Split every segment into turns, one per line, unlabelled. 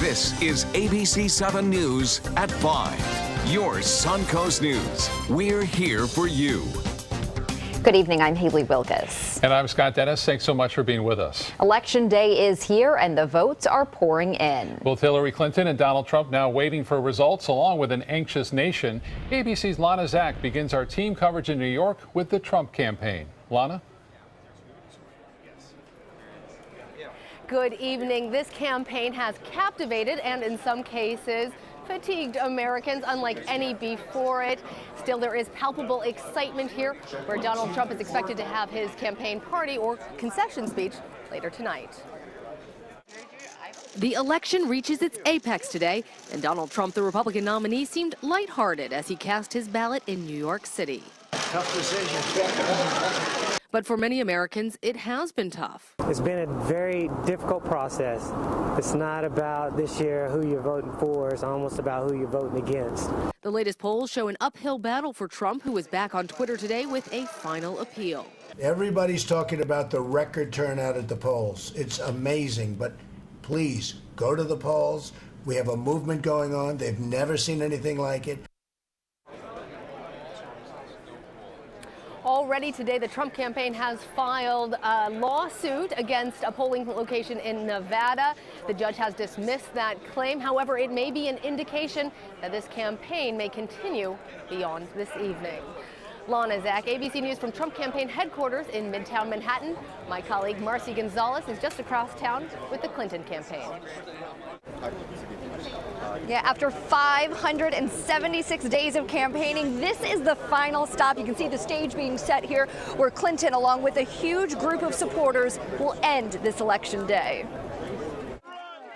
This is ABC7 News at 5. Your Suncoast News. We're here for you.
Good evening, I'm Haley Wilkes.
And I'm Scott Dennis. Thanks so much for being with us.
Election day is here and the votes are pouring in.
Both Hillary Clinton and Donald Trump now waiting for results along with an anxious nation. ABC's Lana Zach begins our team coverage in New York with the Trump campaign. Lana?
Good evening. This campaign has captivated and in some cases fatigued Americans unlike any before it. Still, there is palpable excitement here where Donald Trump is expected to have his campaign party or concession speech later tonight. The election reaches its apex today, and Donald Trump, the Republican nominee, seemed lighthearted as he cast his ballot in New York City.
Tough decision.
But for many Americans, it has been tough.
It's been a very difficult process. It's not about this year who you're voting for, it's almost about who you're voting against.
The latest polls show an uphill battle for Trump, who is back on Twitter today with a final appeal.
Everybody's talking about the record turnout at the polls. It's amazing, but please go to the polls. We have a movement going on. They've never seen anything like it.
Already today, the Trump campaign has filed a lawsuit against a polling location in Nevada. The judge has dismissed that claim. However, it may be an indication that this campaign may continue beyond this evening. Lana Zach, ABC News from Trump campaign headquarters in Midtown Manhattan. My colleague Marcy Gonzalez is just across town with the Clinton campaign.
Yeah, after 576 days of campaigning, this is the final stop. You can see the stage being set here where Clinton, along with a huge group of supporters, will end this election day.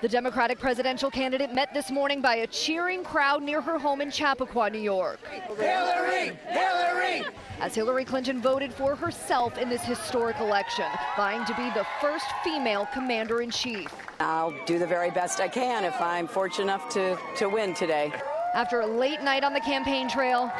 The Democratic presidential candidate met this morning by a cheering crowd near her home in Chappaqua, New York.
Hillary! Hillary!
As Hillary Clinton voted for herself in this historic election, vying to be the first female commander-in-chief.
I'll do the very best I can if I'm fortunate enough to win today.
After a late night on the campaign trail,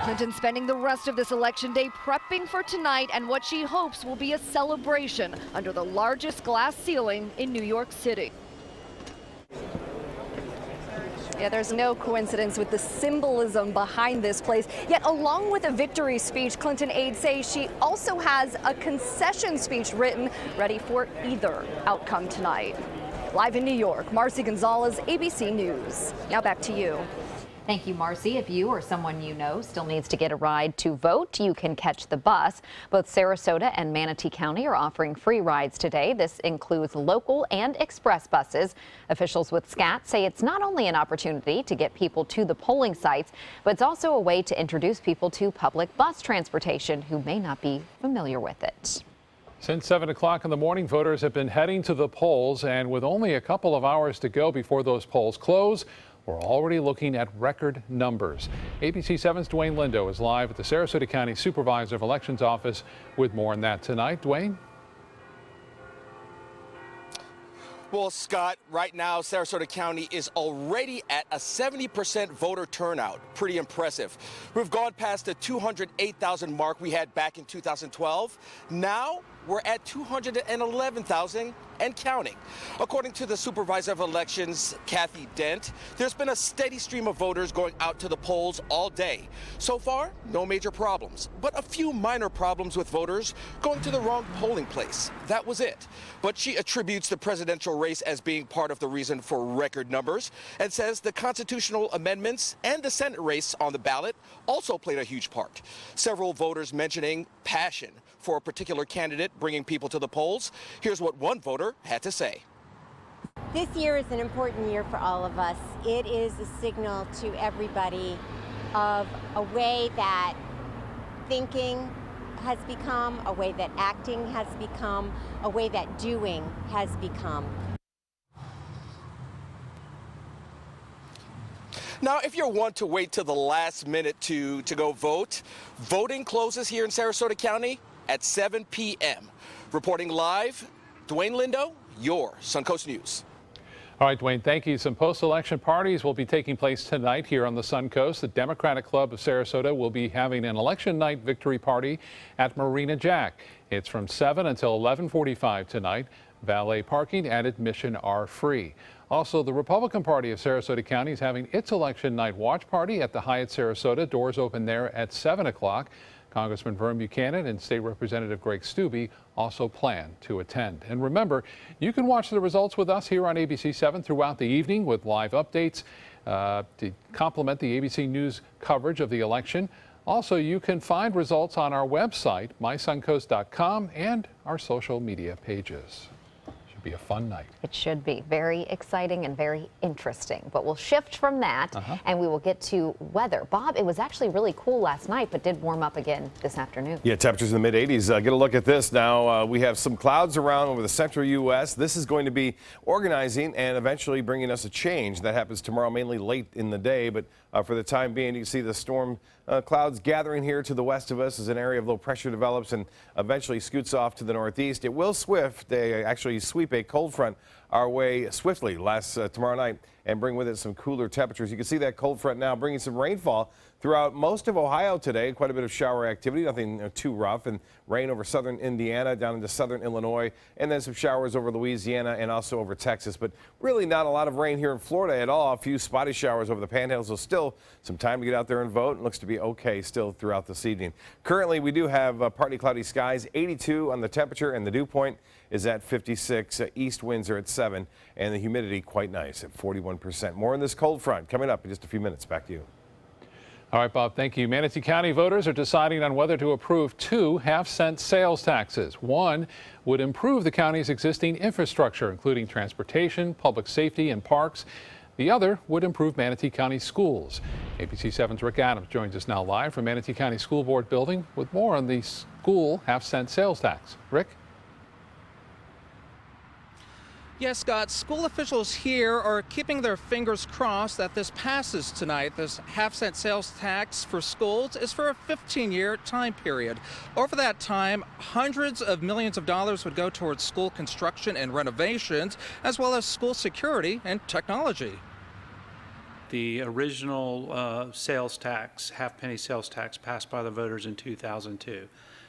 Clinton spending the rest of this election day prepping for tonight and what she hopes will be a celebration under the largest glass ceiling in New York City. Yeah, there's no coincidence with the symbolism behind this place. Yet, along with a victory speech, Clinton aides say she also has a concession speech written, ready for either outcome tonight. Live in New York, Marcy Gonzalez, ABC News. Now back to you.
Thank you, Marcy. If you or someone you know still needs to get a ride to vote, you can catch the bus. Both Sarasota and Manatee County are offering free rides today. This includes local and express buses. Officials with SCAT say it's not only an opportunity to get people to the polling sites, but it's also a way to introduce people to public bus transportation who may not be familiar with it.
Since 7 o'clock in the morning, voters have been heading to the polls, and with only a couple of hours to go before those polls close, we're already looking at record numbers. ABC7's Dwayne Lindo is live at the Sarasota County Supervisor of Elections office with more on that tonight. Dwayne?
Well, Scott, right now, Sarasota County is already at a 70% voter turnout. Pretty impressive. We've gone past the 208,000 mark we had back in 2012. Now we're at 211,000 and counting. According to the Supervisor of Elections, Kathy Dent, there's been a steady stream of voters going out to the polls all day. So far, no major problems, but a few minor problems with voters going to the wrong polling place. That was it. But she attributes the presidential race as being part of the reason for record numbers and says the constitutional amendments and the Senate race on the ballot also played a huge part. Several voters mentioning passion for a particular candidate bringing people to the polls. Here's what one voter had to say.
This year is an important year for all of us. It is a signal to everybody of a way that thinking has become, a way that acting has become, a way that doing has become.
Now, if you're one to wait till the last minute to go vote, voting closes here in Sarasota County at 7 p.m. Reporting live, Dwayne Lindo, your Suncoast News.
All right, Dwayne, thank you. Some post-election parties will be taking place tonight here on the Suncoast. The Democratic Club of Sarasota will be having an election night victory party at Marina Jack. It's from 7 until 11:45 tonight. Valet parking and admission are free. Also, the Republican Party of Sarasota County is having its election night watch party at the Hyatt Sarasota. Doors open there at 7 o'clock. Congressman Vern Buchanan and State Representative Greg Stubbe also plan to attend. And remember, you can watch the results with us here on ABC7 throughout the evening with live updates to complement the ABC News coverage of the election. Also, you can find results on our website, mysuncoast.com, and our social media pages. Be a fun night.
It should be very exciting and very interesting, but we'll shift from that and we will get to weather. Bob, it was actually really cool last night, but did warm up again this afternoon.
Yeah, temperatures in the mid-80s. Get a look at this now. We have some clouds around over the central U.S. This is going to be organizing and eventually bringing us a change. That happens tomorrow, mainly late in the day, but for the time being, you can see the storm clouds gathering here to the west of us as an area of low pressure develops and eventually scoots off to the northeast. It will actually sweep a cold front our way swiftly tomorrow night and bring with it some cooler temperatures. You can see that cold front now bringing some rainfall throughout most of Ohio today. Quite a bit of shower activity, nothing too rough, and rain over southern Indiana down into southern Illinois, and then some showers over Louisiana and also over Texas. But really not a lot of rain here in Florida at all. A few spotty showers over the panhandles, so still some time to get out there and vote. It looks to be okay still throughout this evening. Currently, we do have partly cloudy skies, 82 on the temperature, and the dew point is at 56. East winds are at 7, and the humidity quite nice at 41%. More on this cold front coming up in just a few minutes. Back to you.
All right, Bob, thank you. Manatee County voters are deciding on whether to approve 2 half-cent sales taxes. One would improve the county's existing infrastructure, including transportation, public safety, and parks. The other would improve Manatee County schools. ABC7's Rick Adams joins us now live from Manatee County School Board building with more on the school half-cent sales tax. Rick?
Yes, Scott, school officials here are keeping their fingers crossed that this passes tonight. This half-cent sales tax for schools is for a 15-year time period. Over that time, hundreds of millions of dollars would go towards school construction and renovations, as well as school security and technology.
The original sales tax, half-penny sales tax, passed by the voters in 2002,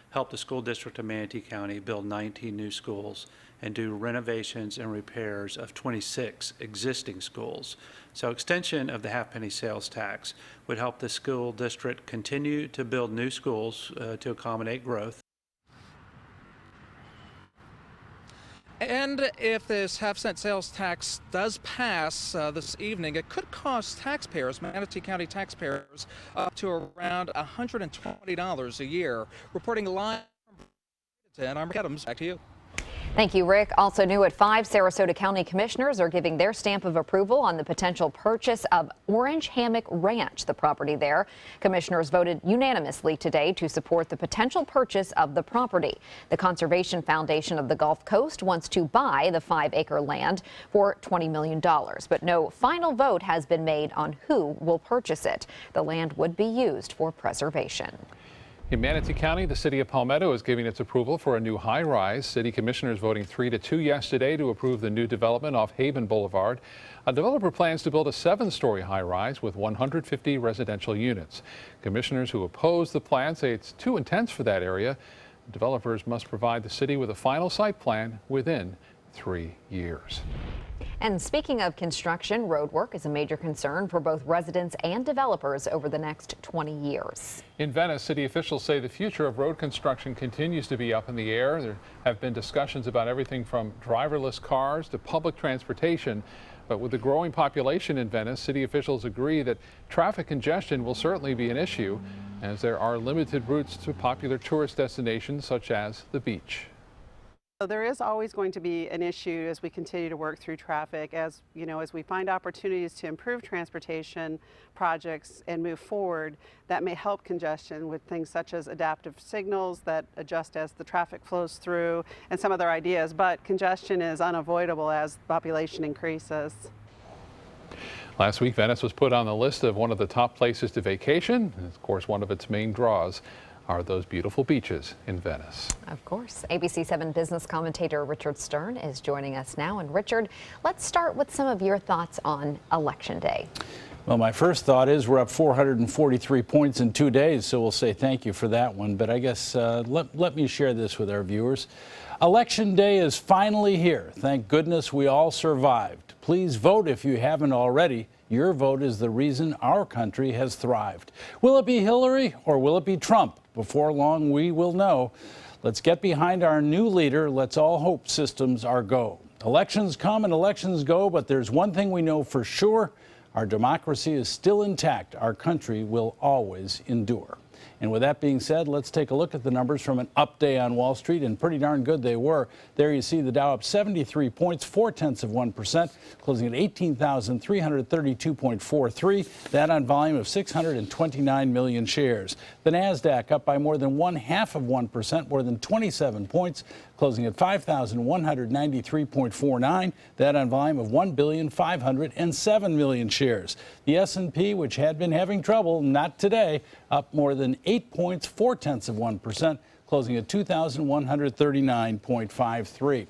helped the school district of Manatee County build 19 new schools and do renovations and repairs of 26 existing schools. So extension of the half-penny sales tax would help the school district continue to build new schools to accommodate growth.
And if this half-cent sales tax does pass this evening, it could cost taxpayers, Manatee County taxpayers, up to around $120 a year. Reporting live from 10, I'm Rick Adams. Back to you.
Thank you, Rick. Also new at 5, Sarasota County commissioners are giving their stamp of approval on the potential purchase of Orange Hammock Ranch, the property there. Commissioners voted unanimously today to support the potential purchase of the property. The Conservation Foundation of the Gulf Coast wants to buy the 5-acre land for $20 million, but no final vote has been made on who will purchase it. The land would be used for preservation.
In Manatee County, the city of Palmetto is giving its approval for a new high-rise. City commissioners voting 3-2 yesterday to approve the new development off Haven Boulevard. A developer plans to build a 7-story high-rise with 150 residential units. Commissioners who oppose the plan say it's too intense for that area. Developers must provide the city with a final site plan within 3 years.
And speaking of construction, road work is a major concern for both residents and developers over the next 20 years.
In Venice, city officials say the future of road construction continues to be up in the air. There have been discussions about everything from driverless cars to public transportation. But with the growing population in Venice, city officials agree that traffic congestion will certainly be an issue, as there are limited routes to popular tourist destinations such as the beach.
There is always going to be an issue as we continue to work through traffic, as we find opportunities to improve transportation projects and move forward. That may help congestion with things such as adaptive signals that adjust as the traffic flows through and some other ideas, but congestion is unavoidable as population increases.
Last week, Venice was put on the list of one of the top places to vacation. And of course, one of its main draws are those beautiful beaches in Venice.
Of course. ABC7 business commentator Richard Stern is joining us now. And Richard, let's start with some of your thoughts on Election Day.
Well, my first thought is we're up 443 points in 2 days, so we'll say thank you for that one. But I guess let me share this with our viewers. Election day is finally here. Thank goodness we all survived. Please vote if you haven't already. Your vote is the reason our country has thrived. Will it be Hillary or will it be Trump? Before long, we will know. Let's get behind our new leader. Let's all hope systems are go. Elections come and elections go, but there's one thing we know for sure. Our democracy is still intact. Our country will always endure. And with that being said, let's take a look at the numbers from an up day on Wall Street, and pretty darn good they were. There you see the Dow up 73 points, 0.4%, closing at 18,332.43. That on volume of 629 million shares. The Nasdaq up by more than 0.5%, more than 27 points, closing at 5,193.49. That on volume of 1,507 million shares. The S&P, which had been having trouble, not today, up more than 8 points, 0.4%, closing at 2,139.53.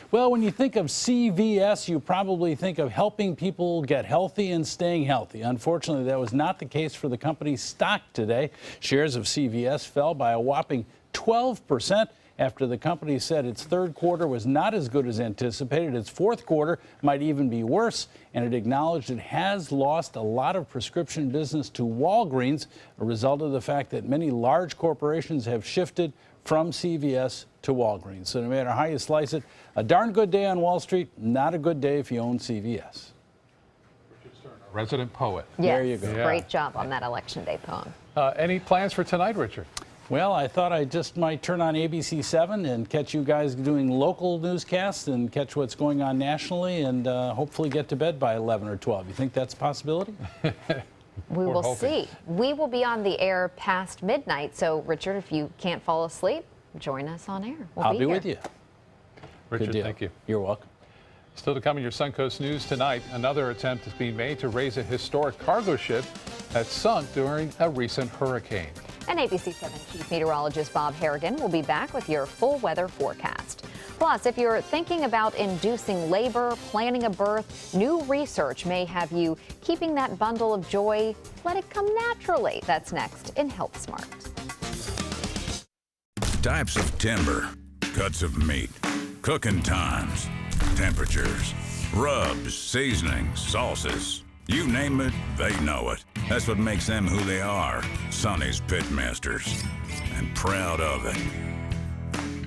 Well, when you think of CVS, you probably think of helping people get healthy and staying healthy. Unfortunately, that was not the case for the company's stock today. Shares of CVS fell by a whopping 12%. After the company said its third quarter was not as good as anticipated. Its fourth quarter might even be worse, and it acknowledged it has lost a lot of prescription business to Walgreens, a result of the fact that many large corporations have shifted from CVS to Walgreens. So no matter how you slice it, a darn good day on Wall Street, not a good day if you own CVS.
Resident poet.
Yes,
there you go.
Great job on that Election Day poem.
Any plans for tonight, Richard?
Well, I thought I just might turn on ABC7 and catch you guys doing local newscasts and catch what's going on nationally and hopefully get to bed by 11 or 12. You think that's a possibility?
We will see. We will be on the air past midnight. So, Richard, if you can't fall asleep, join us on air.
I'll be with you.
Richard, thank you.
You're welcome.
Still to come in your Suncoast News tonight, another attempt is being made to raise a historic cargo ship that sunk during a recent hurricane.
And ABC7 Chief Meteorologist Bob Harrigan will be back with your full weather forecast. Plus, if you're thinking about inducing labor, planning a birth, new research may have you keeping that bundle of joy. Let it come naturally. That's next in Health Smart.
Types of timber, cuts of meat, cooking times, temperatures, rubs, seasonings, sauces. You name it, they know it. That's what makes them who they are, Sonny's Pitmasters. And proud of it.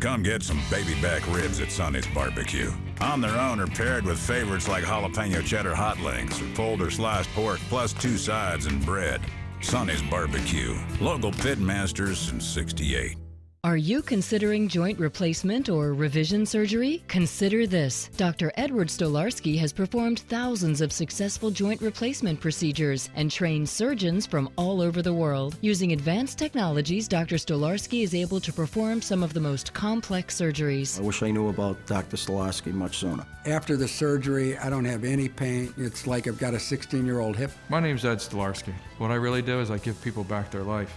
Come get some baby back ribs at Sonny's Barbecue. On their own or paired with favorites like jalapeno cheddar hot links or pulled or sliced pork plus 2 sides and bread. Sonny's Barbecue. Local Pitmasters since '68.
Are you considering joint replacement or revision surgery? Consider this. Dr. Edward Stolarski has performed thousands of successful joint replacement procedures and trained surgeons from all over the world. Using advanced technologies, Dr. Stolarski is able to perform some of the most complex surgeries.
I wish I knew about Dr. Stolarski much sooner. After the surgery, I don't have any pain. It's like I've got a 16-year-old hip.
My name's Ed Stolarski. What I really do is I give people back their life.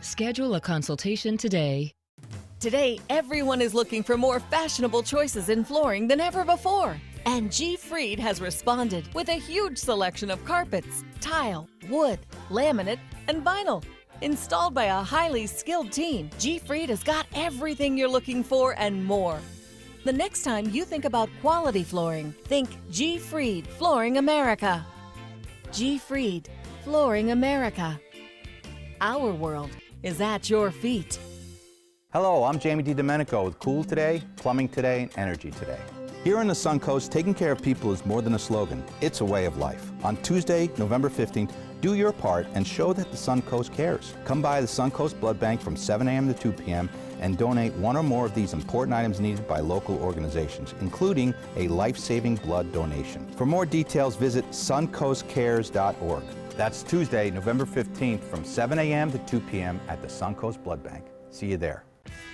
Schedule a consultation today.
Today, everyone is looking for more fashionable choices in flooring than ever before. And G. Fried has responded with a huge selection of carpets, tile, wood, laminate, and vinyl. Installed by a highly skilled team, G. Fried has got everything you're looking for and more. The next time you think about quality flooring, think G. Fried Flooring America. G. Fried Flooring America. Our world is at your feet.
Hello, I'm Jamie DiDomenico with Cool Today, Plumbing Today, and Energy Today. Here on the Suncoast, taking care of people is more than a slogan, it's a way of life. On Tuesday, November 15th, do your part and show that the Suncoast cares. Come by the Suncoast Blood Bank from 7 a.m. to 2 p.m. and donate one or more of these important items needed by local organizations, including a life-saving blood donation. For more details, visit suncoastcares.org. That's Tuesday, November 15th from 7 a.m. to 2 p.m. at the Suncoast Blood Bank. See you there.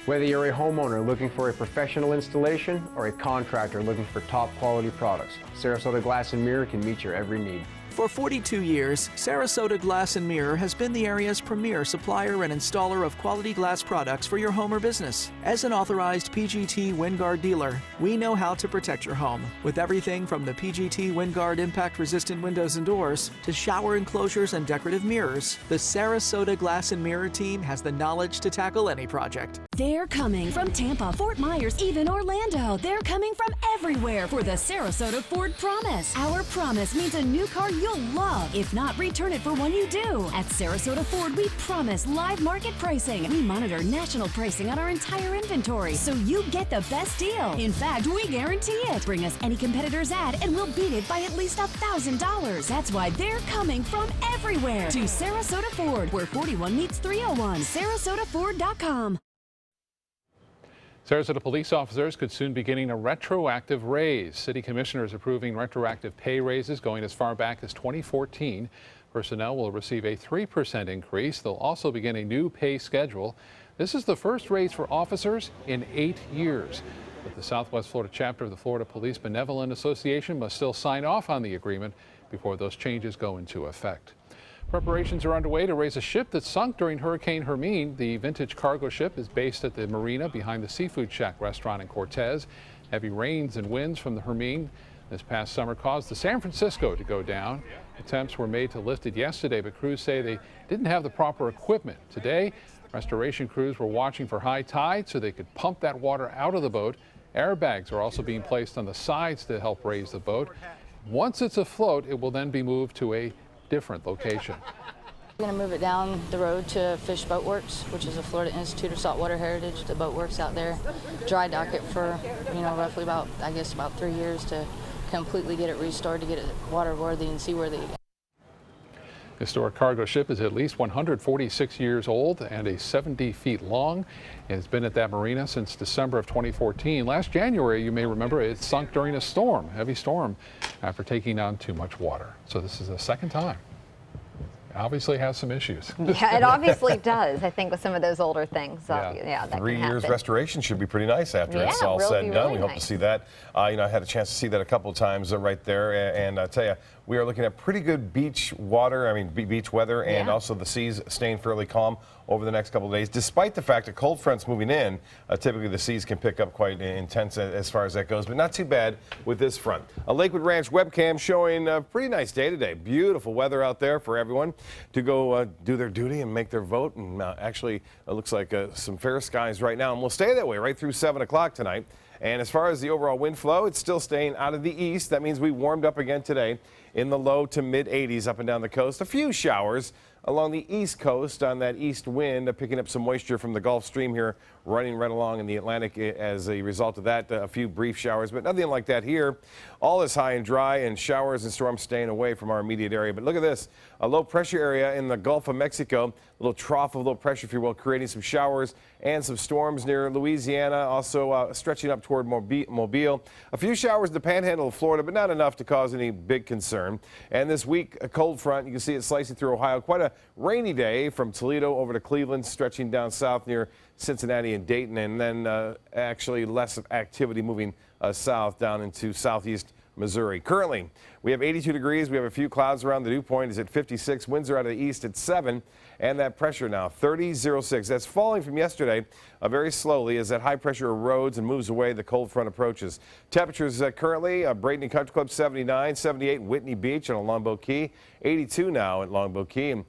Whether you're a homeowner looking for a professional installation or a contractor looking for top quality products, Sarasota Glass and Mirror can meet your every need.
For 42 years, Sarasota Glass and Mirror has been the area's premier supplier and installer of quality glass products for your home or business. As an authorized PGT WinGuard dealer, we know how to protect your home with everything from the PGT WinGuard impact-resistant windows and doors to shower enclosures and decorative mirrors. The Sarasota Glass and Mirror team has the knowledge to tackle any project.
They're coming from Tampa, Fort Myers, even Orlando. They're coming from everywhere for the Sarasota Ford Promise. Our promise means a new car you'll love. If not, return it for one you do. At Sarasota Ford, we promise live market pricing. We monitor national pricing on our entire inventory, so you get the best deal. In fact, we guarantee it. Bring us any competitor's ad, and we'll beat it by at least $1,000. That's why they're coming from everywhere to Sarasota Ford, where 41 meets 301. SarasotaFord.com.
Sarasota police officers could soon be getting a retroactive raise. City commissioners approving retroactive pay raises going as far back as 2014. Personnel will receive a 3% increase. They'll also begin a new pay schedule. This is the first raise for officers in 8 years. But the Southwest Florida chapter of the Florida Police Benevolent Association must still sign off on the agreement before those changes go into effect. Preparations are underway to raise a ship that sunk during Hurricane Hermine. The vintage cargo ship is based at the marina behind the Seafood Shack restaurant in Cortez. Heavy rains and winds from the Hermine this past summer caused the San Francisco to go down. Attempts were made to lift it yesterday, but crews say they didn't have the proper equipment. Today, restoration crews were watching for high tide so they could pump that water out of the boat. Airbags are also being placed on the sides to help raise the boat. Once it's afloat, it will then be moved to a different location.
We're going to move it down the road to Fish Boat Works, which is a Florida Institute of Saltwater Heritage. The boat works out there, dry dock it for, roughly about 3 years to completely get it restored, to get it water worthy and seaworthy.
Historic cargo ship is at least 146 years old and 70 feet long. It's been at that marina since December of 2014. Last January, you may remember, it sunk during a storm, heavy storm, after taking on too much water. So this is the second time. It obviously has some issues.
Yeah, it obviously does. I think with some of those older things, that
3
can
years
happen.
restoration should be pretty nice after it's all
really,
said and done.
really
We hope
nice.
to see that. I had a chance to see that a couple of times right there, and I tell you, we are looking at pretty good beach water, beach weather, and also the seas staying fairly calm over the next couple of days. Despite the fact that cold fronts moving in, typically the seas can pick up quite intense as far as that goes, but not too bad with this front. A Lakewood Ranch webcam showing a pretty nice day today. Beautiful weather out there for everyone to go do their duty and make their vote, and actually it looks like some fair skies right now, and we'll stay that way right through 7 o'clock tonight. And as far as the overall wind flow, it's still staying out of the east. That means we warmed up again today in the low to mid 80s up and down the coast. A few showers along the east coast on that east wind, picking up some moisture from the Gulf Stream here, running right along in the Atlantic as a result of that. A few brief showers, but nothing like that here. All is high and dry, and showers and storms staying away from our immediate area. But look at this, a low pressure area in the Gulf of Mexico, a little trough of low pressure, if you will, creating some showers and some storms near Louisiana, also stretching up toward Mobile. A few showers in the panhandle of Florida, but not enough to cause any big concern. And this week, a cold front, you can see it slicing through Ohio. Quite a rainy day from Toledo over to Cleveland, stretching down south near Cincinnati and Dayton, and then actually less of activity moving south down into southeast Missouri. Currently, we have 82 degrees. We have a few clouds around. The dew point is at 56. Winds are out of the east at 7. And that pressure now, 30.06. That's falling from yesterday very slowly as that high pressure erodes and moves away. The cold front approaches. Temperatures currently, Brayton and Country Club 79, 78 Whitney Beach and Longboat Key, 82 now at Longboat Key. And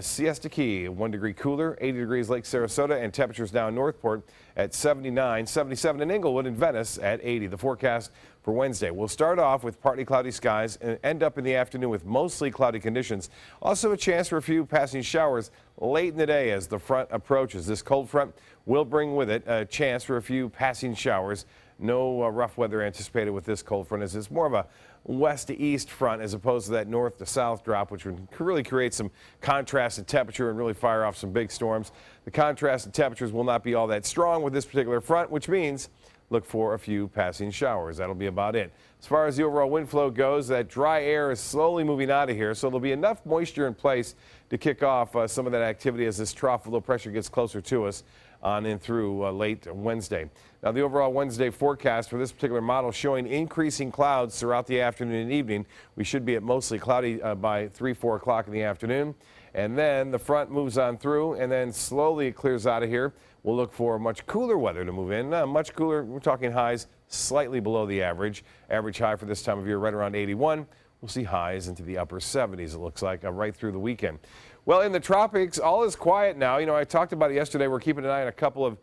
Siesta Key, 1 degree cooler, 80 degrees Lake Sarasota, and temperatures down Northport at 79, 77 in Inglewood and Venice at 80. The forecast for Wednesday. We'll start off with partly cloudy skies and end up in the afternoon with mostly cloudy conditions. Also a chance for a few passing showers late in the day as the front approaches. This cold front will bring with it a chance for a few passing showers. No rough weather anticipated with this cold front, as it's more of a west to east front as opposed to that north to south drop, which would really create some contrast in temperature and really fire off some big storms. The contrast in temperatures will not be all that strong with this particular front, which means look for a few passing showers. That'll be about it. As far as the overall wind flow goes, that dry air is slowly moving out of here, so there'll be enough moisture in place to kick off some of that activity as this trough of low pressure gets closer to us. on in through late Wednesday. Now, the overall Wednesday forecast for this particular model showing increasing clouds throughout the afternoon and evening. We should be at mostly cloudy by 3-4 o'clock in the afternoon. And then the front moves on through, and then slowly it clears out of here. We'll look for much cooler weather to move in. Much cooler. We're talking highs slightly below the average. Average high for this time of year right around 81. We'll see highs into the upper 70s, it looks like, right through the weekend. Well, in the tropics, all is quiet now. You know, I talked about it yesterday. We're keeping an eye on a couple of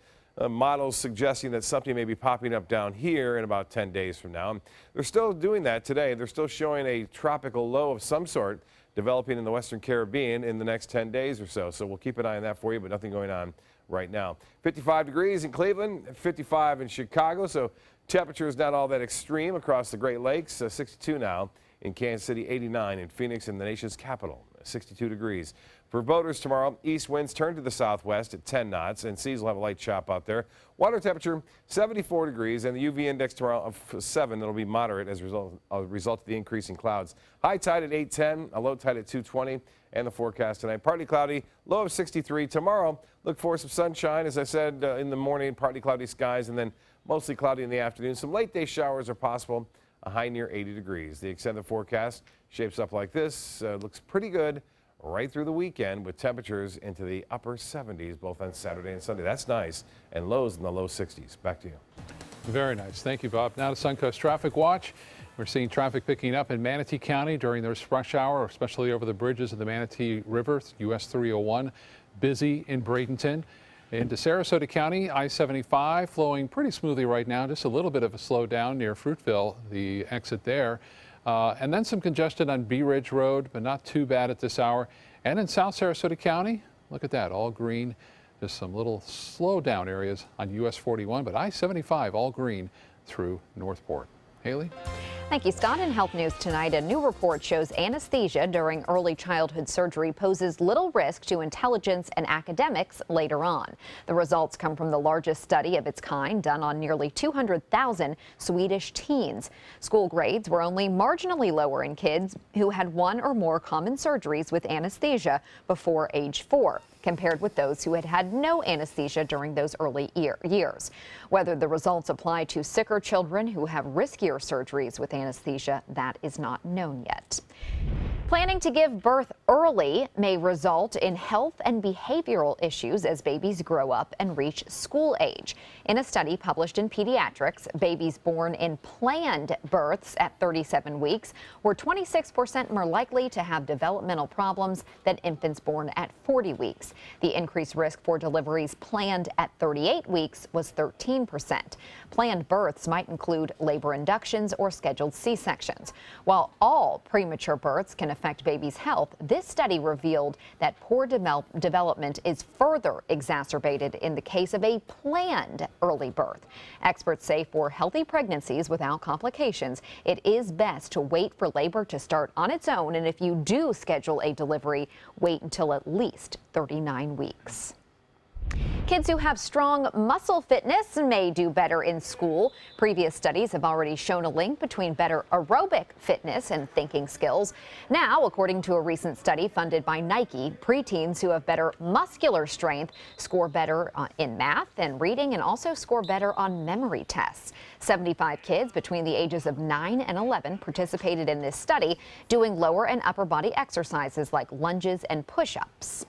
models suggesting that something may be popping up down here in about 10 days from now. They're still doing that today. They're still showing a tropical low of some sort developing in the Western Caribbean in the next 10 days or so. So we'll keep an eye on that for you, but nothing going on right now. 55 degrees in Cleveland, 55 in Chicago. So temperature is not all that extreme across the Great Lakes. 62 now in Kansas City, 89 in Phoenix and the nation's capital, 62 degrees. For boaters tomorrow, east winds turn to the southwest at 10 knots, and seas will have a light chop out there. Water temperature 74 degrees, and the UV index tomorrow of 7. It'll be moderate as a result of the increasing clouds. High tide at 8:10, a low tide at 2:20, and the forecast tonight partly cloudy, low of 63. Tomorrow, look for some sunshine, as I said in the morning, partly cloudy skies, and then mostly cloudy in the afternoon. Some late day showers are possible. A high near 80 degrees. The extended forecast shapes up like this. Looks pretty good right through the weekend with temperatures into the upper 70s both on Saturday and Sunday. That's nice. And lows in the low 60s. Back to you.
Very nice. Thank you, Bob. Now to Suncoast Traffic Watch. We're seeing traffic picking up in Manatee County during this rush hour, especially over the bridges of the Manatee River, US 301. Busy in Bradenton. Into Sarasota County, I-75 flowing pretty smoothly right now. Just a little bit of a slowdown near Fruitville, the exit there. And then some congestion on Bee Ridge Road, but not too bad at this hour. And in South Sarasota County, look at that, all green. Just some little slowdown areas on US 41, but I-75 all green through Northport. Haley?
Thank you, Scott. In health news tonight, a new report shows anesthesia during early childhood surgery poses little risk to intelligence and academics later on. The results come from the largest study of its kind done on nearly 200,000 Swedish teens. School grades were only marginally lower in kids who had one or more common surgeries with anesthesia before age 4. Compared with those who had had no anesthesia during those early years. Whether the results apply to sicker children who have riskier surgeries with anesthesia, that is not known yet. Planning to give birth early may result in health and behavioral issues as babies grow up and reach school age. In a study published in Pediatrics, babies born in planned births at 37 weeks were 26% more likely to have developmental problems than infants born at 40 weeks. The increased risk for deliveries planned at 38 weeks was 13%. Planned births might include labor inductions or scheduled C-sections. While all premature births can affect babies' health, this study revealed that poor development is further exacerbated in the case of a planned early birth. Experts say for healthy pregnancies without complications, it is best to wait for labor to start on its own, and if you do schedule a delivery, wait until at least 39 weeks. Kids who have strong muscle fitness may do better in school. Previous studies have already shown a link between better aerobic fitness and thinking skills. Now, according to a recent study funded by Nike, preteens who have better muscular strength score better in math and reading and also score better on memory tests. 75 kids between the ages of 9 and 11 participated in this study, doing lower and upper body exercises like lunges and push-ups.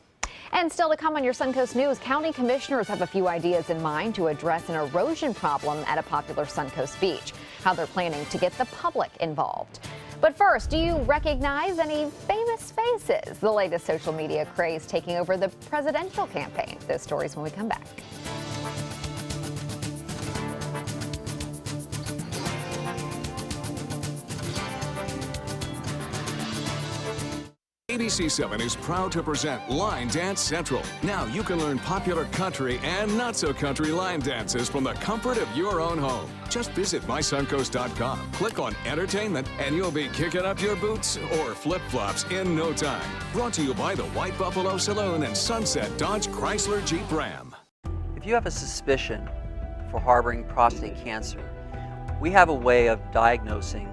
And still to come on your Suncoast News, county commissioners have a few ideas in mind to address an erosion problem at a popular Suncoast beach, how they're planning to get the public involved. But first, do you recognize any famous faces? The latest social media craze taking over the presidential campaign. Those stories when we come back.
ABC7 is proud to present Line Dance Central. Now you can learn popular country and not-so-country line dances from the comfort of your own home. Just visit mysuncoast.com, click on Entertainment, and you'll be kicking up your boots or flip-flops in no time. Brought to you by the White Buffalo Saloon and Sunset Dodge Chrysler Jeep Ram.
If you have a suspicion for harboring prostate cancer, we have a way of diagnosing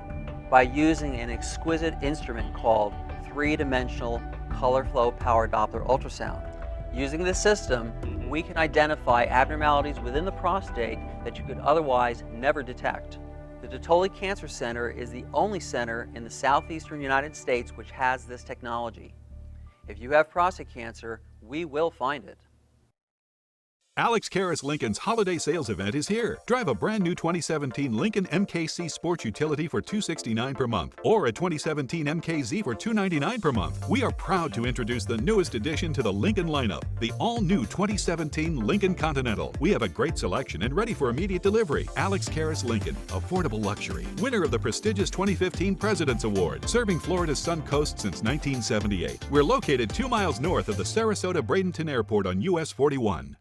by using an exquisite instrument called three-dimensional color flow power Doppler ultrasound. Using this system, we can identify abnormalities within the prostate that you could otherwise never detect. The Totoli Cancer Center is the only center in the southeastern United States which has this technology. If you have prostate cancer, we will find it.
Alex Karras Lincoln's holiday sales event is here. Drive a brand new 2017 Lincoln MKC Sports Utility for $269 per month or a 2017 MKZ for $299 per month. We are proud to introduce the newest addition to the Lincoln lineup, the all-new 2017 Lincoln Continental. We have a great selection and ready for immediate delivery. Alex Karras Lincoln, affordable luxury. Winner of the prestigious 2015 President's Award, serving Florida's Suncoast since 1978. We're located 2 miles north of the Sarasota-Bradenton Airport on US 41.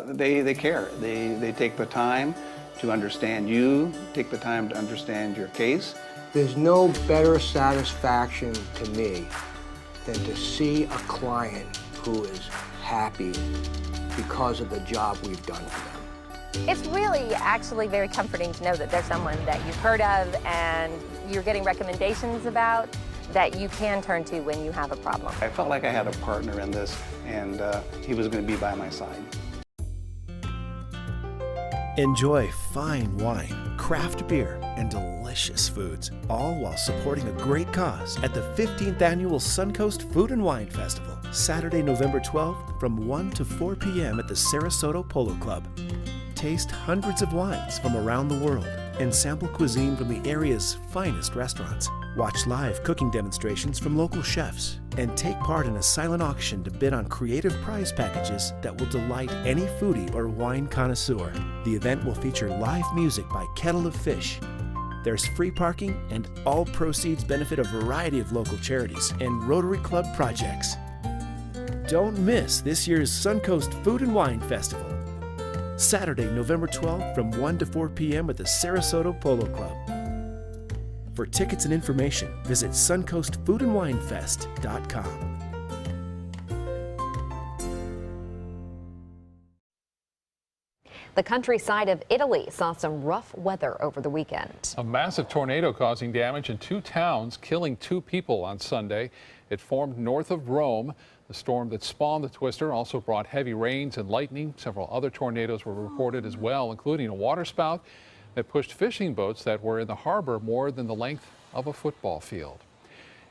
They care. They take the time to understand you, take the time to understand your case.
There's no better satisfaction to me than to see a client who is happy because of the job we've done for them.
It's really actually very comforting to know that there's someone that you've heard of and you're getting recommendations about that you can turn to when you have a problem.
I felt like I had a partner in this, and he was going to be by my side.
Enjoy fine wine, craft beer, and delicious foods, all while supporting a great cause at the 15th Annual Suncoast Food and Wine Festival, Saturday, November 12th from 1 to 4 p.m. at the Sarasota Polo Club. Taste hundreds of wines from around the world and sample cuisine from the area's finest restaurants. Watch live cooking demonstrations from local chefs and take part in a silent auction to bid on creative prize packages that will delight any foodie or wine connoisseur. The event will feature live music by Kettle of Fish. There's free parking, and all proceeds benefit a variety of local charities and Rotary Club projects. Don't miss this year's Suncoast Food and Wine Festival, Saturday, November 12th from 1 to 4 p.m. at the Sarasota Polo Club. For tickets and information, visit suncoastfoodandwinefest.com.
The countryside of Italy saw some rough weather over the weekend.
A massive tornado causing damage in 2 towns, killing 2 people on Sunday. It formed north of Rome. The storm that spawned the twister also brought heavy rains and lightning. Several other tornadoes were reported as well, including a waterspout that pushed fishing boats that were in the harbor more than the length of a football field.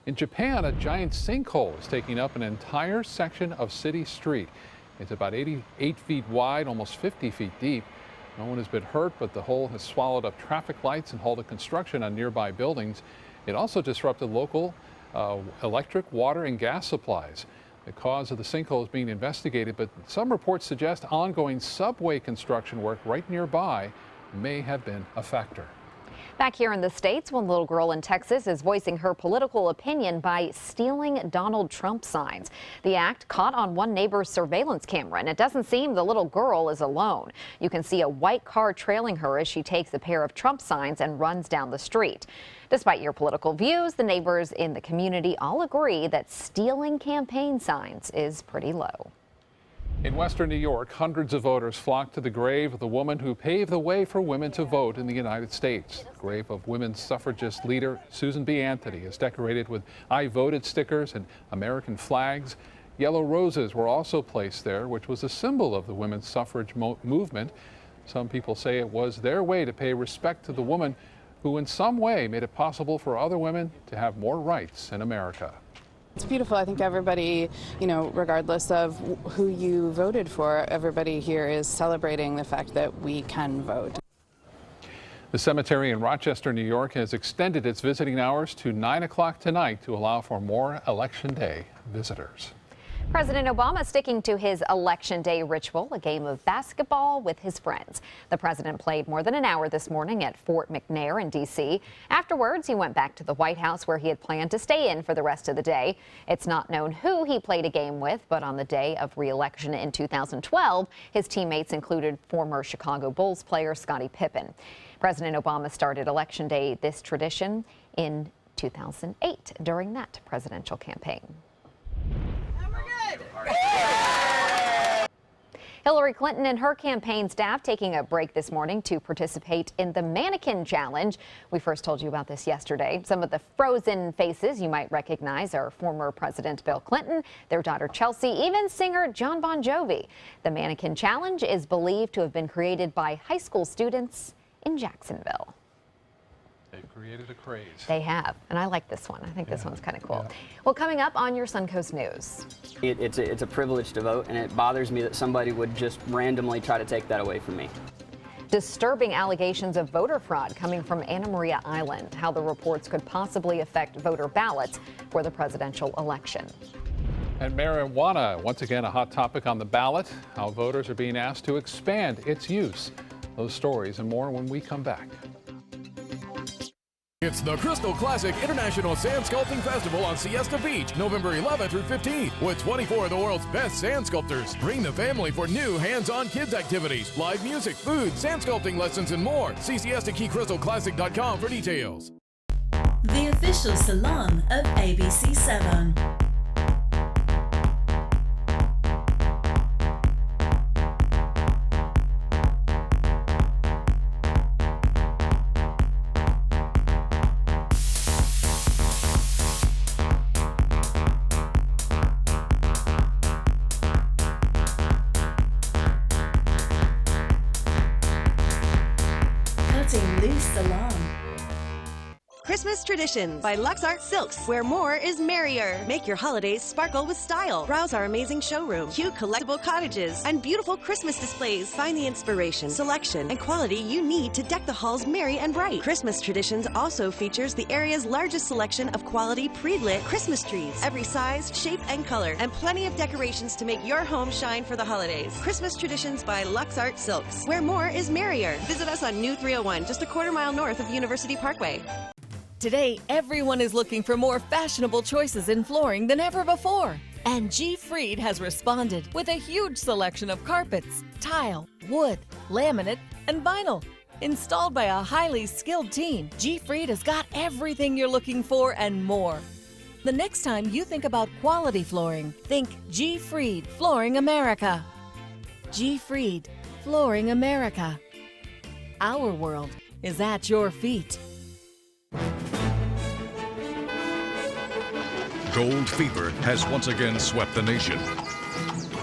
In Japan, a giant sinkhole is taking up an entire section of City Street. It's about 88 feet wide, almost 50 feet deep. No one has been hurt, but the hole has swallowed up traffic lights and halted construction on nearby buildings. It also disrupted local electric, water, and gas supplies. The cause of the sinkhole is being investigated, but some reports suggest ongoing subway construction work right nearby may have been a factor.
Back here in the States, one little girl in Texas is voicing her political opinion by stealing Donald Trump signs. The act caught on one neighbor's surveillance camera, and it doesn't seem the little girl is alone. You can see a white car trailing her as she takes a pair of Trump signs and runs down the street. Despite your political views, the neighbors in the community all agree that stealing campaign signs is pretty low.
In western New York, hundreds of voters flocked to the grave of the woman who paved the way for women to vote in the United States. The grave of women's suffragist leader Susan B. Anthony is decorated with I voted stickers and American flags. Yellow roses were also placed there, which was a symbol of the women's suffrage movement. Some people say it was their way to pay respect to the woman who in some way made it possible for other women to have more rights in America.
It's beautiful. I think everybody, regardless of who you voted for, everybody here is celebrating the fact that we can vote.
The cemetery in Rochester, New York has extended its visiting hours to 9 o'clock tonight to allow for more Election Day visitors.
President Obama sticking to his Election Day ritual, a game of basketball with his friends. The president played more than an hour this morning at Fort McNair in D.C. Afterwards, he went back to the White House where he had planned to stay in for the rest of the day. It's not known who he played a game with, but on the day of re-election in 2012, his teammates included former Chicago Bulls player Scottie Pippen. President Obama started Election Day, this tradition, in 2008 during that presidential campaign. Hillary Clinton and her campaign staff taking a break this morning to participate in the Mannequin Challenge. We first told you about this yesterday. Some of the frozen faces you might recognize are former President Bill Clinton, their daughter Chelsea, even singer John Bon Jovi. The Mannequin Challenge is believed to have been created by high school students in Jacksonville.
They've created a craze.
They have, and I like this one. I think this one's kind of cool. Well, coming up on your Suncoast News.
It's a privilege to vote, and it bothers me that somebody would just randomly try to take that away from me.
Disturbing allegations of voter fraud coming from Anna Maria Island, how the reports could possibly affect voter ballots for the presidential election.
And marijuana, once again, a hot topic on the ballot, how voters are being asked to expand its use. Those stories and more when we come back.
It's the Crystal Classic International Sand Sculpting Festival on Siesta Beach, November 11th through 15th, with 24 of the world's best sand sculptors. Bring the family for new hands-on kids activities, live music, food, sand sculpting lessons, and more. See SiestaKeyCrystalClassic.com for details.
The official salon of ABC7.
Christmas Traditions by Lux Art Silks, where more is merrier. Make your holidays sparkle with style. Browse our amazing showroom, cute collectible cottages, and beautiful Christmas displays. Find the inspiration, selection, and quality you need to deck the halls merry and bright. Christmas Traditions also features the area's largest selection of quality pre-lit Christmas trees, every size, shape, and color, and plenty of decorations to make your home shine for the holidays. Christmas Traditions by Lux Art Silks, where more is merrier. Visit us on New 301, just a quarter-mile north of University Parkway.
Today, everyone is looking for more fashionable choices in flooring than ever before. And G. Fried has responded with a huge selection of carpets, tile, wood, laminate, and vinyl. Installed by a highly skilled team, G. Fried has got everything you're looking for and more. The next time you think about quality flooring, think G. Fried Flooring America. G. Fried Flooring America. Our world is at your feet.
Gold fever has once again swept the nation.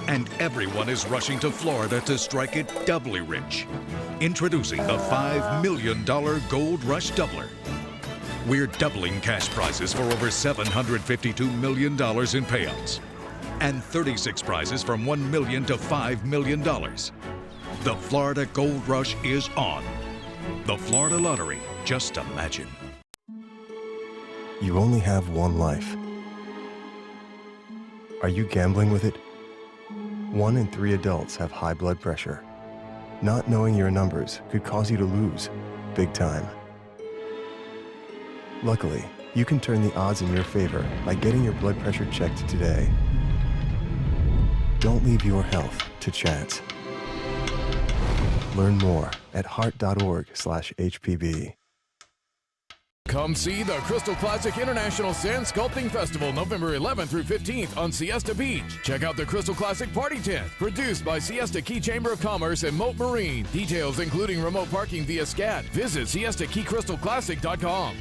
And everyone is rushing to Florida to strike it doubly rich. Introducing the $5 million Gold Rush Doubler. We're doubling cash prizes for over $752 million in payouts. And 36 prizes from $1 million to $5 million. The Florida Gold Rush is on. The Florida Lottery, just imagine.
You only have one life. Are you gambling with it? 1 in 3 adults have high blood pressure. Not knowing your numbers could cause you to lose, big time. Luckily, you can turn the odds in your favor by getting your blood pressure checked today. Don't leave your health to chance. Learn more at heart.org/HPB.
Come see the Crystal Classic International Sand Sculpting Festival November 11th through 15th on Siesta Beach. Check out the Crystal Classic Party Tent, produced by Siesta Key Chamber of Commerce and Moat Marine. Details including remote parking via SCAT. Visit SiestaKeyCrystalClassic.com.